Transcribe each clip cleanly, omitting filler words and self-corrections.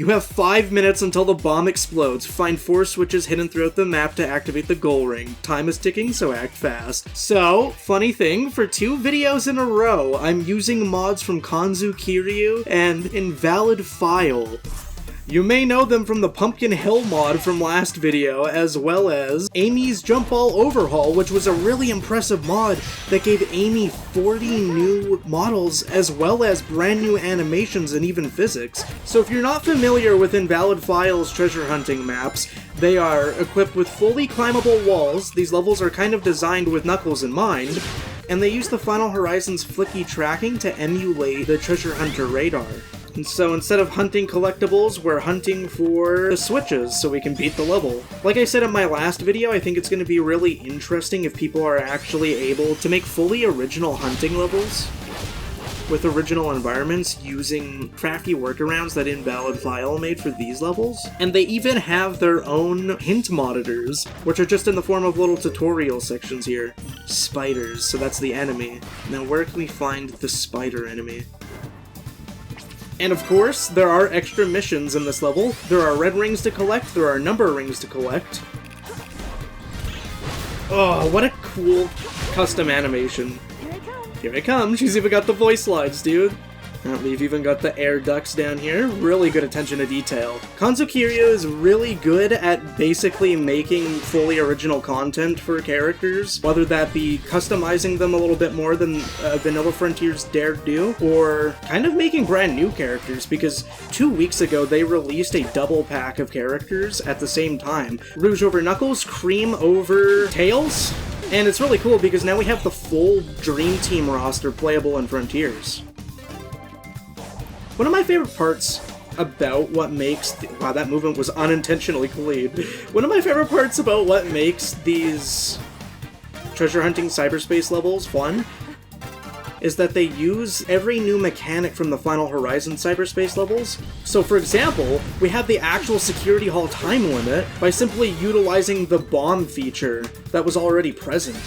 You have 5 minutes until the bomb explodes. Find 4 switches hidden throughout the map to activate the goal ring. Time is ticking, so act fast. So, funny thing, for 2 videos in a row, I'm using mods from Kanzu Kiryu and Invalid File. You may know them from the Pumpkin Hill mod from last video, as well as Amy's Jump Ball Overhaul, which was a really impressive mod that gave Amy 40 new models, as well as brand new animations and even physics. So if you're not familiar with Invalid File's treasure hunting maps, they are equipped with fully climbable walls. These levels are kind of designed with Knuckles in mind, and they use the Final Horizons flicky tracking to emulate the treasure hunter radar. And so instead of hunting collectibles, we're hunting for the switches so we can beat the level. Like I said in my last video, I think it's going to be really interesting if people are actually able to make fully original hunting levels with original environments using crafty workarounds that Invalid File made for these levels. And they even have their own hint monitors, which are just in the form of little tutorial sections here. Spiders, so that's the enemy. Now where can we find the spider enemy? And of course, there are extra missions in this level. There are red rings to collect, there are number rings to collect. Oh, what a cool custom animation. Here I come. She's even got the voice lines, dude. We've even got the air ducts down here. Really good attention to detail. Kanzu Kiryu is really good at basically making fully original content for characters, whether that be customizing them a little bit more than Vanilla Frontiers dared do, or kind of making brand new characters, because 2 weeks ago they released a double pack of characters at the same time. Rouge over Knuckles, Cream over Tails, and it's really cool because now we have the full Dream Team roster playable in Frontiers. One of my favorite parts about what makes... wow, that movement was unintentionally clean. One of my favorite parts about what makes these treasure hunting cyberspace levels fun is that they use every new mechanic from the Final Horizon cyberspace levels. So for example, we have the actual security hall time limit by simply utilizing the bomb feature that was already present.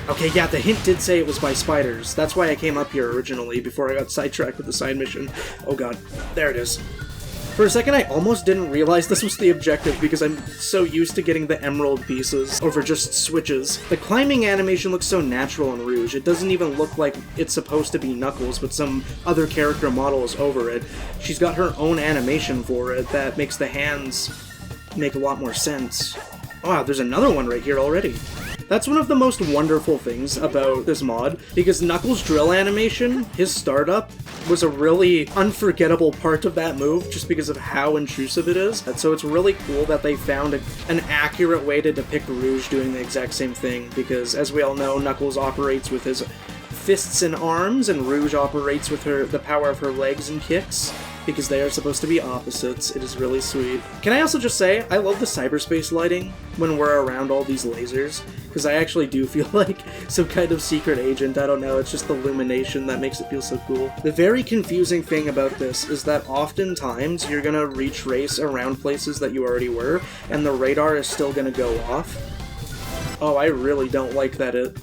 Okay, yeah, the hint did say it was by spiders. That's why I came up here originally, before I got sidetracked with the side mission. Oh god, there it is. For a second, I almost didn't realize this was the objective because I'm so used to getting the emerald pieces over just switches. The climbing animation looks so natural in Rouge. It doesn't even look like it's supposed to be Knuckles, but some other character model is over it. She's got her own animation for it that makes the hands make a lot more sense. Oh, wow, there's another one right here already. That's one of the most wonderful things about this mod, because Knuckles' drill animation, his startup, was a really unforgettable part of that move just because of how intrusive it is. And so it's really cool that they found an accurate way to depict Rouge doing the exact same thing, because as we all know, Knuckles operates with his fists and arms, and Rouge operates with the power of her legs and kicks, because they are supposed to be opposites. It is really sweet. Can I also just say, I love the cyberspace lighting when we're around all these lasers, because I actually do feel like some kind of secret agent. I don't know, it's just the illumination that makes it feel so cool. The very confusing thing about this is that oftentimes you're gonna retrace around places that you already were, and the radar is still gonna go off. Oh, I really don't like that it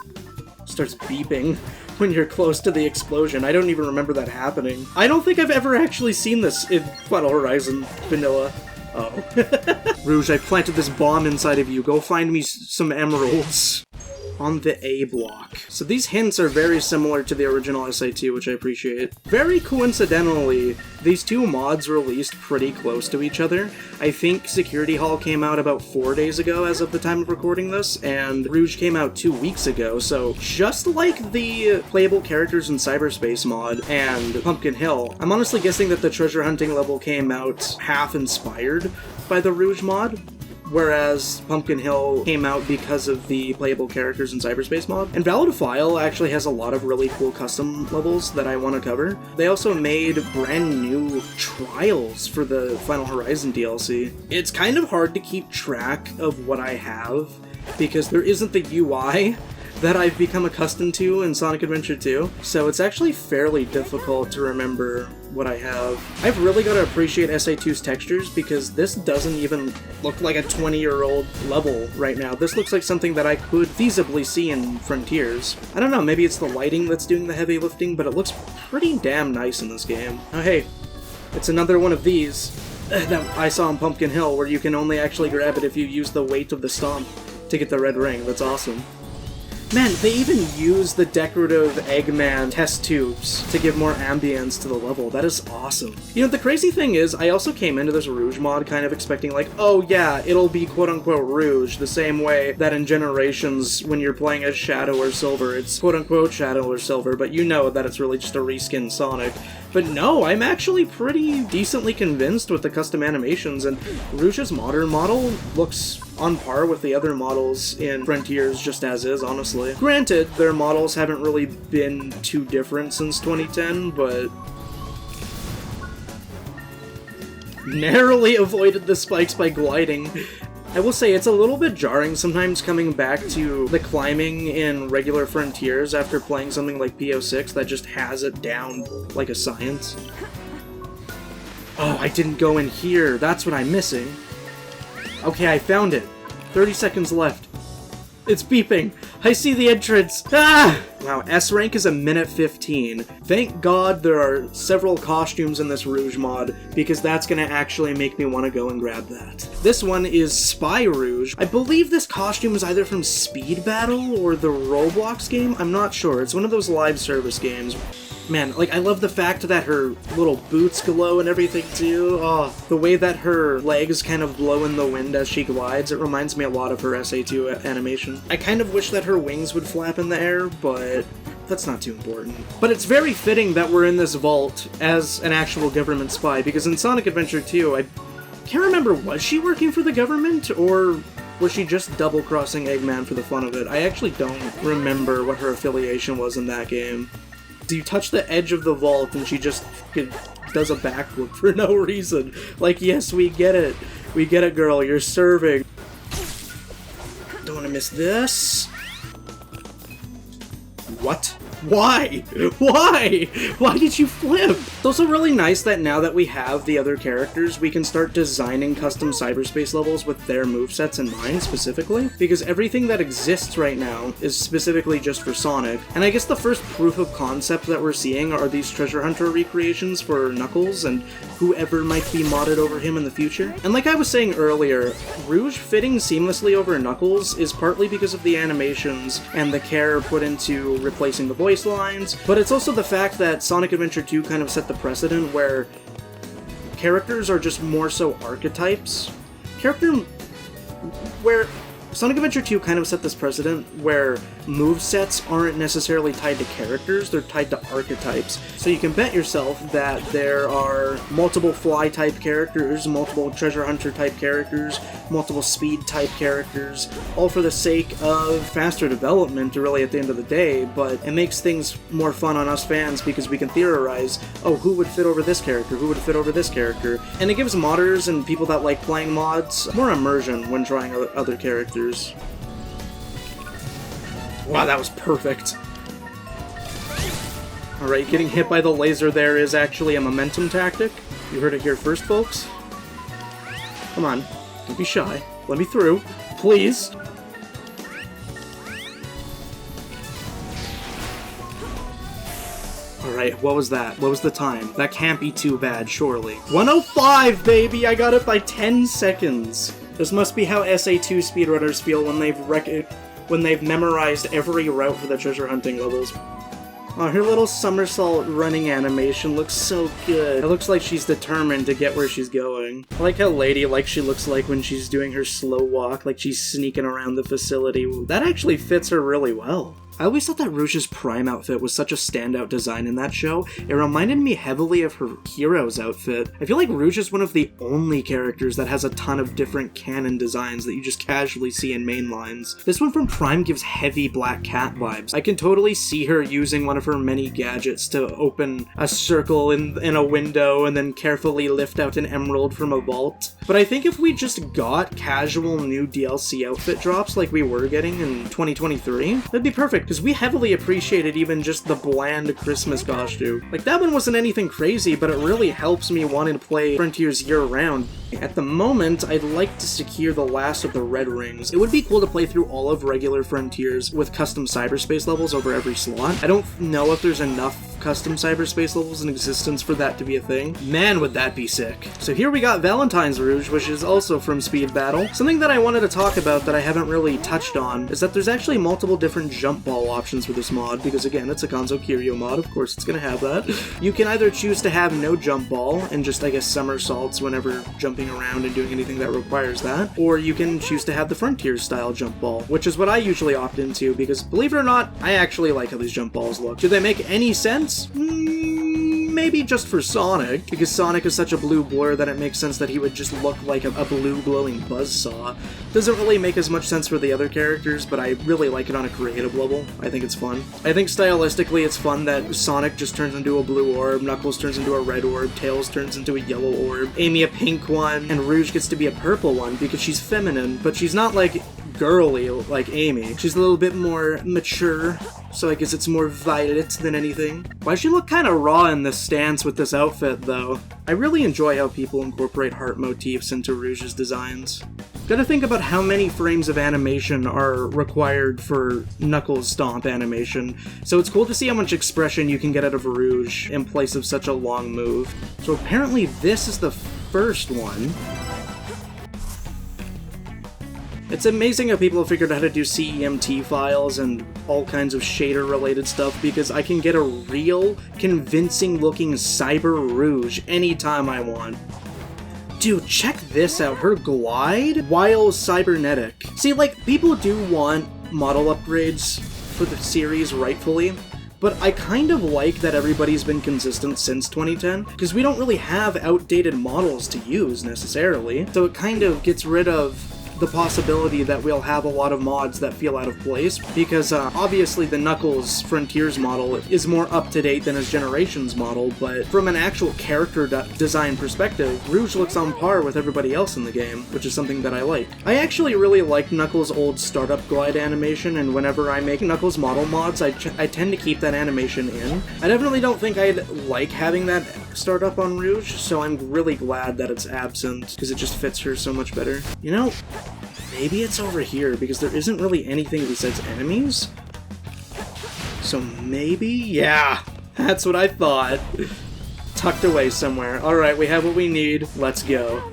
starts beeping when you're close to the explosion. I don't even remember that happening. I don't think I've ever actually seen this in Final Horizon Vanilla. Oh. Rouge, I planted this bomb inside of you. Go find me some emeralds. On the A block. So these hints are very similar to the original SIT, which I appreciate. Very coincidentally, these two mods released pretty close to each other. I think Security Hall came out about 4 days ago as of the time of recording this, and Rouge came out 2 weeks ago, so just like the playable characters in Cyberspace mod and Pumpkin Hill, I'm honestly guessing that the treasure hunting level came out half inspired by the Rouge mod, whereas Pumpkin Hill came out because of the playable characters in Cyberspace mod. Invalid File actually has a lot of really cool custom levels that I want to cover. They also made brand new trials for the Final Horizon DLC. It's kind of hard to keep track of what I have, because there isn't the UI that I've become accustomed to in Sonic Adventure 2, so it's actually fairly difficult to remember what I have. I've really got to appreciate SA2's textures, because this doesn't even look like a 20-year-old level right now. This looks like something that I could feasibly see in Frontiers. I don't know, maybe it's the lighting that's doing the heavy lifting, but it looks pretty damn nice in this game. Oh hey, it's another one of these. that I saw on Pumpkin Hill, where you can only actually grab it if you use the weight of the stomp to get the red ring. That's awesome. Man, they even use the decorative Eggman test tubes to give more ambience to the level. That is awesome. You know, the crazy thing is, I also came into this Rouge mod kind of expecting like, oh yeah, it'll be quote-unquote Rouge, the same way that in Generations, when you're playing as Shadow or Silver, it's quote-unquote Shadow or Silver, but you know that it's really just a reskin Sonic. But no, I'm actually pretty decently convinced with the custom animations, and Rouge's modern model looks on par with the other models in Frontiers just as is, honestly. Granted, their models haven't really been too different since 2010, but narrowly avoided the spikes by gliding. I will say, it's a little bit jarring sometimes coming back to the climbing in regular Frontiers after playing something like PO6 that just has it down like a science. Oh, I didn't go in here. That's what I'm missing. Okay, I found it. 30 seconds left. It's beeping. I see the entrance. Ah! Wow, S rank is a minute 15. Thank God there are several costumes in this Rouge mod, because that's gonna actually make me want to go and grab that. This one is Spy Rouge. I believe this costume is either from Speed Battle or the Roblox game. I'm not sure. It's one of those live service games. Man, like, I love the fact that her little boots glow and everything, too. Oh, the way that her legs kind of blow in the wind as she glides, it reminds me a lot of her SA2 animation. I kind of wish that her wings would flap in the air, but that's not too important. But it's very fitting that we're in this vault as an actual government spy, because in Sonic Adventure 2, I can't remember, was she working for the government, or was she just double-crossing Eggman for the fun of it? I actually don't remember what her affiliation was in that game. Do you touch the edge of the vault and she just does a backflip for no reason? Like, yes, we get it. We get it, girl. You're serving. Don't want to miss this. What? Why? Why? Why did you flip? It's also really nice that now that we have the other characters, we can start designing custom cyberspace levels with their movesets in mind, specifically, because everything that exists right now is specifically just for Sonic. And I guess the first proof of concept that we're seeing are these Treasure Hunter recreations for Knuckles and whoever might be modded over him in the future. And like I was saying earlier, Rouge fitting seamlessly over Knuckles is partly because of the animations and the care put into replacing the voice lines, but it's also the fact that Sonic Adventure 2 kind of set the precedent where characters are just more so archetypes. Sonic Adventure 2 kind of set this precedent where movesets aren't necessarily tied to characters, they're tied to archetypes. So you can bet yourself that there are multiple Fly-type characters, multiple Treasure Hunter-type characters, multiple Speed-type characters, all for the sake of faster development, really, at the end of the day, but it makes things more fun on us fans because we can theorize, oh, who would fit over this character, who would fit over this character, and it gives modders and people that like playing mods more immersion when trying other characters. Wow, that was perfect. Alright, getting hit by the laser there is actually a momentum tactic. You heard it here first, folks. Come on, don't be shy. Let me through, please. Alright, what was that? What was the time? That can't be too bad, surely. 105, baby! I got it by 10 seconds! This must be how SA2 speedrunners feel when they've memorized every route for the treasure hunting levels. Oh, her little somersault running animation looks so good. It looks like she's determined to get where she's going. I like how ladylike she looks like when she's doing her slow walk, like she's sneaking around the facility. That actually fits her really well. I always thought that Rouge's Prime outfit was such a standout design in that show. It reminded me heavily of her Hero's outfit. I feel like Rouge is one of the only characters that has a ton of different canon designs that you just casually see in main lines. This one from Prime gives heavy Black Cat vibes. I can totally see her using one of her many gadgets to open a circle in a window and then carefully lift out an emerald from a vault. But I think if we just got casual new DLC outfit drops like we were getting in 2023, that'd be perfect. Because we heavily appreciated even just the bland Christmas costume. Like, that one wasn't anything crazy, but it really helps me wanting to play Frontiers year-round. At the moment, I'd like to secure the last of the red rings. It would be cool to play through all of regular Frontiers with custom cyberspace levels over every slot. I don't know if there's enough custom cyberspace levels in existence for that to be a thing. Man, would that be sick. So here we got Valentine's Rouge, which is also from Speed Battle. Something that I wanted to talk about that I haven't really touched on is that there's actually multiple different jump ball options for this mod, because again, it's a Kanzo Kiryu mod, of course it's gonna have that. You can either choose to have no jump ball and just, I guess, somersaults whenever jumping around and doing anything that requires that, or you can choose to have the Frontier style jump ball, which is what I usually opt into, because believe it or not, I actually like how these jump balls look. Do they make any sense? Maybe just for Sonic, because Sonic is such a blue blur that it makes sense that he would just look like a blue glowing buzzsaw. Doesn't really make as much sense for the other characters, but I really like it on a creative level. I think it's fun. I think stylistically it's fun that Sonic just turns into a blue orb, Knuckles turns into a red orb, Tails turns into a yellow orb, Amy a pink one, and Rouge gets to be a purple one because she's feminine, but she's not like girly like Amy. She's a little bit more mature, so I guess it's more violet than anything. Why she look kind of raw in this stance with this outfit, though? I really enjoy how people incorporate heart motifs into Rouge's designs. Gotta think about how many frames of animation are required for Knuckles' stomp animation, so it's cool to see how much expression you can get out of Rouge in place of such a long move. So apparently this is the first one. It's amazing how people have figured out how to do CEMT files and all kinds of shader-related stuff, because I can get a real, convincing-looking Cyber Rouge anytime I want. Dude, check this out, her glide while cybernetic. See, like, people do want model upgrades for the series, rightfully, but I kind of like that everybody's been consistent since 2010, because we don't really have outdated models to use, necessarily, so it kind of gets rid of the possibility that we'll have a lot of mods that feel out of place, because obviously the Knuckles Frontiers model is more up-to-date than his Generations model, but from an actual character design perspective, Rouge looks on par with everybody else in the game, which is something that I like. I actually really like Knuckles' old startup glide animation, and whenever I make Knuckles model mods, I tend to keep that animation in. I definitely don't think I'd like having that startup on Rouge, so I'm really glad that it's absent, because it just fits her so much better. You know, maybe it's over here, because there isn't really anything besides enemies? So maybe? Yeah! That's what I thought. Tucked away somewhere. Alright, we have what we need. Let's go.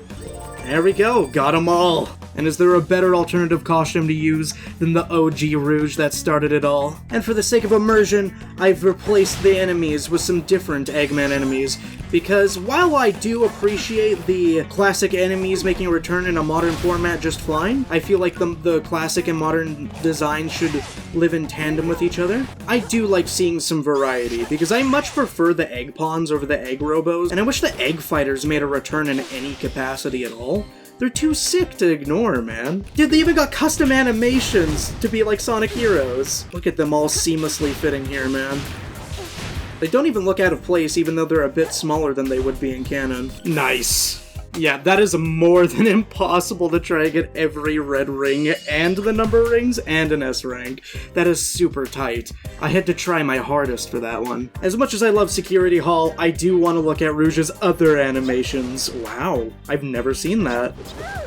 There we go! Got them all! And is there a better alternative costume to use than the OG Rouge that started it all? And for the sake of immersion, I've replaced the enemies with some different Eggman enemies, because while I do appreciate the classic enemies making a return in a modern format just fine, I feel like the classic and modern design should live in tandem with each other. I do like seeing some variety, because I much prefer the Egg Pawns over the Egg Robos, and I wish the Egg Fighters made a return in any capacity at all. They're too sick to ignore, man. Dude, they even got custom animations to be like Sonic Heroes. Look at them all seamlessly fitting here, man. They don't even look out of place, even though they're a bit smaller than they would be in canon. Nice. Yeah, that is more than impossible to try and get every red ring and the number rings and an S rank. That is super tight. I had to try my hardest for that one. As much as I love Security Hall, I do want to look at Rouge's other animations. Wow, I've never seen that.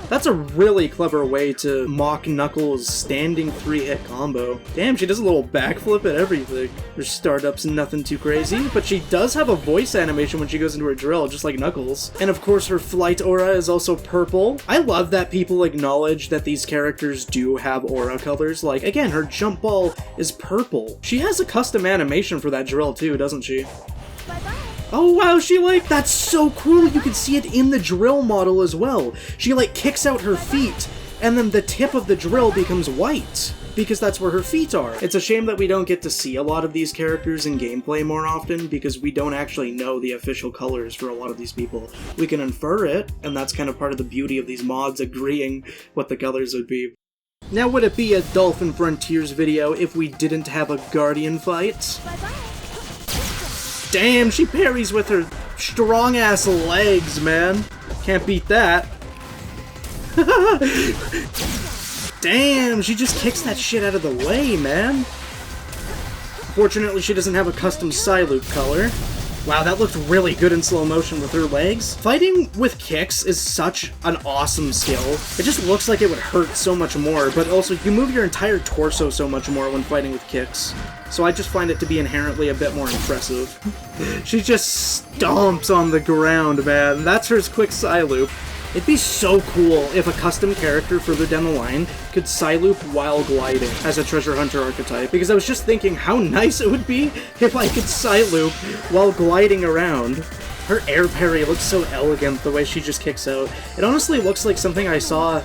That's a really clever way to mock Knuckles' standing 3-hit combo. Damn, she does a little backflip at everything. Her startup's nothing too crazy, but she does have a voice animation when she goes into her drill, just like Knuckles. And of course, her flight aura is also purple. I love that people acknowledge that these characters do have aura colors. Like, again, her jump ball is purple. She has a custom animation for that drill too, doesn't she? Bye-bye. Oh wow, she like, that's so cool, you can see it in the drill model as well. She like kicks out her feet, and then the tip of the drill becomes white, because that's where her feet are. It's a shame that we don't get to see a lot of these characters in gameplay more often, because we don't actually know the official colors for a lot of these people. We can infer it, and that's kind of part of the beauty of these mods agreeing what the colors would be. Now would it be a Dolphyn Frontiers video if we didn't have a Guardian fight? Bye-bye. Damn, she parries with her strong-ass legs, man. Can't beat that. Damn, she just kicks that shit out of the way, man. Fortunately, she doesn't have a custom Psyloop color. Wow, that looked really good in slow motion with her legs. Fighting with kicks is such an awesome skill. It just looks like it would hurt so much more, but also you move your entire torso so much more when fighting with kicks. So I just find it to be inherently a bit more impressive. She just stomps on the ground, man. That's her quick Psy-loop. It'd be so cool if a custom character further down the line could Psy-loop while gliding as a treasure hunter archetype, because I was just thinking how nice it would be if I could Psy-loop while gliding around. Her air parry looks so elegant, the way she just kicks out. It honestly looks like something I saw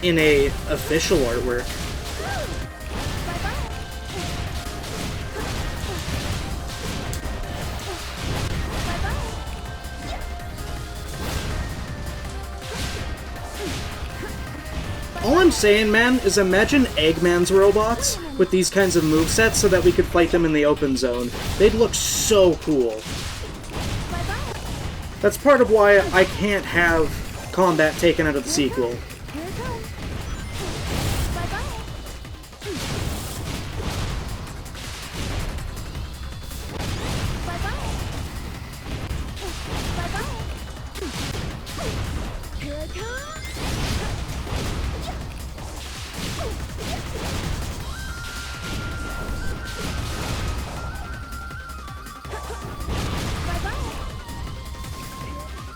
in a official artwork. All I'm saying, man, is imagine Eggman's robots with these kinds of movesets so that we could fight them in the open zone. They'd look so cool. That's part of why I can't have combat taken out of the sequel.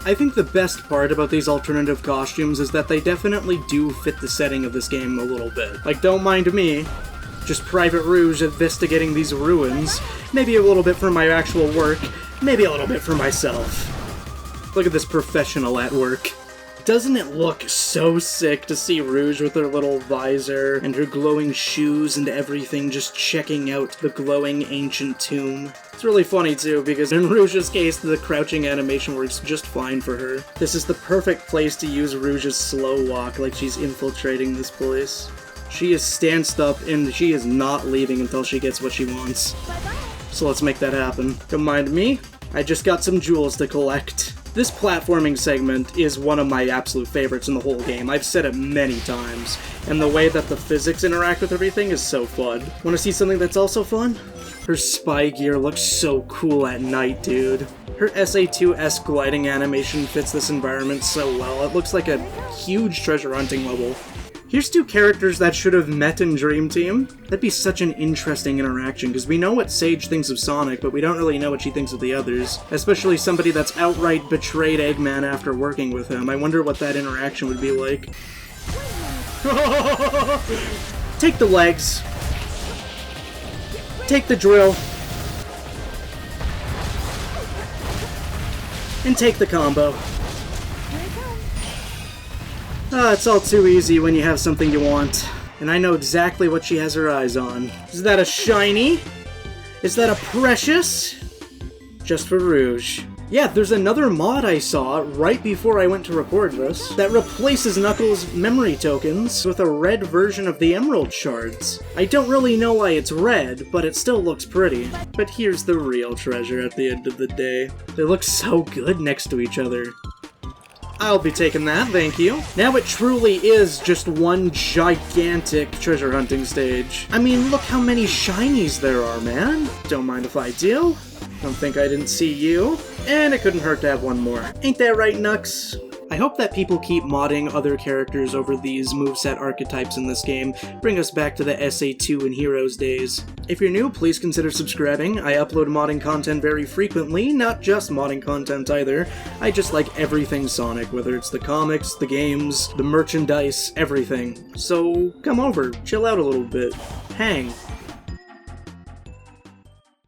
I think the best part about these alternative costumes is that they definitely do fit the setting of this game a little bit. Like, don't mind me, just Private Rouge investigating these ruins, maybe a little bit for my actual work, maybe a little bit for myself. Look at this professional at work. Doesn't it look so sick to see Rouge with her little visor and her glowing shoes and everything, just checking out the glowing ancient tomb? It's really funny too, because in Rouge's case, the crouching animation works just fine for her. This is the perfect place to use Rouge's slow walk, like she's infiltrating this place. She is stanced up, and she is not leaving until she gets what she wants. So let's make that happen. Don't mind me, I just got some jewels to collect. This platforming segment is one of my absolute favorites in the whole game. I've said it many times, and the way that the physics interact with everything is so fun. Wanna see something that's also fun? Her spy gear looks so cool at night, dude. Her SA2-esque gliding animation fits this environment so well. It looks like a huge treasure hunting level. Here's two characters that should have met in Dream Team. That'd be such an interesting interaction, because we know what Sage thinks of Sonic, but we don't really know what she thinks of the others. Especially somebody that's outright betrayed Eggman after working with him. I wonder what that interaction would be like. Take the legs. Take the drill. And take the combo. Ah, it's all too easy when you have something you want. And I know exactly what she has her eyes on. Is that a shiny? Is that a precious? Just for Rouge. Yeah, there's another mod I saw right before I went to record this that replaces Knuckles' memory tokens with a red version of the Emerald Shards. I don't really know why it's red, but it still looks pretty. But here's the real treasure at the end of the day. They look so good next to each other. I'll be taking that, thank you. Now it truly is just one gigantic treasure hunting stage. I mean, look how many shinies there are, man. Don't mind if I do. Don't think I didn't see you. And it couldn't hurt to have one more. Ain't that right, Nux? I hope that people keep modding other characters over these moveset archetypes in this game, bring us back to the SA2 and Heroes days. If you're new, please consider subscribing. I upload modding content very frequently, not just modding content either. I just like everything Sonic, whether it's the comics, the games, the merchandise, everything. So come over, chill out a little bit, hang.